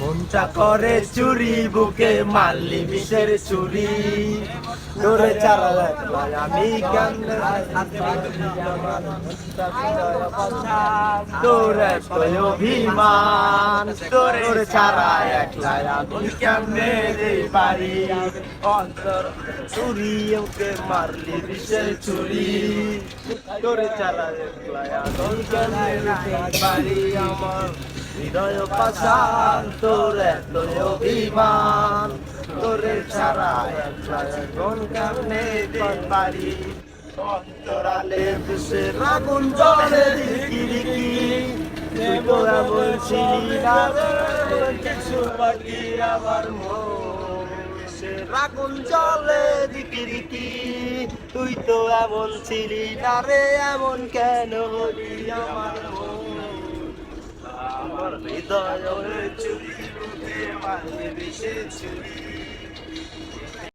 মনটা করে চুরি বুকে মারলি বিষের চুরি তোরে চারা লাগলায় আমি কেমনে তোরে তোর অভিমান তোরে ছাড়া একলায় আমি কেমনে পারি অন্তর চুরি ওকে মারলি বিষের চুরি তোরে চারা একলায় আমি কেমনে পারি আমার হৃদয় পাশান তোর এত অভিমান তোরে ছাড়া এখন কেমনে পারি অন্তরালে বসে আগুন জ্বলে দিকি তুই তো এমন ছিলি না কিছু বাকি আমার মন আগুন জ্বলে দিকি তুই তো এমন ছিলি না রে এমন কেন হলি আমার মন আমার হৃদয় চুরি মারলি বিষে চুরি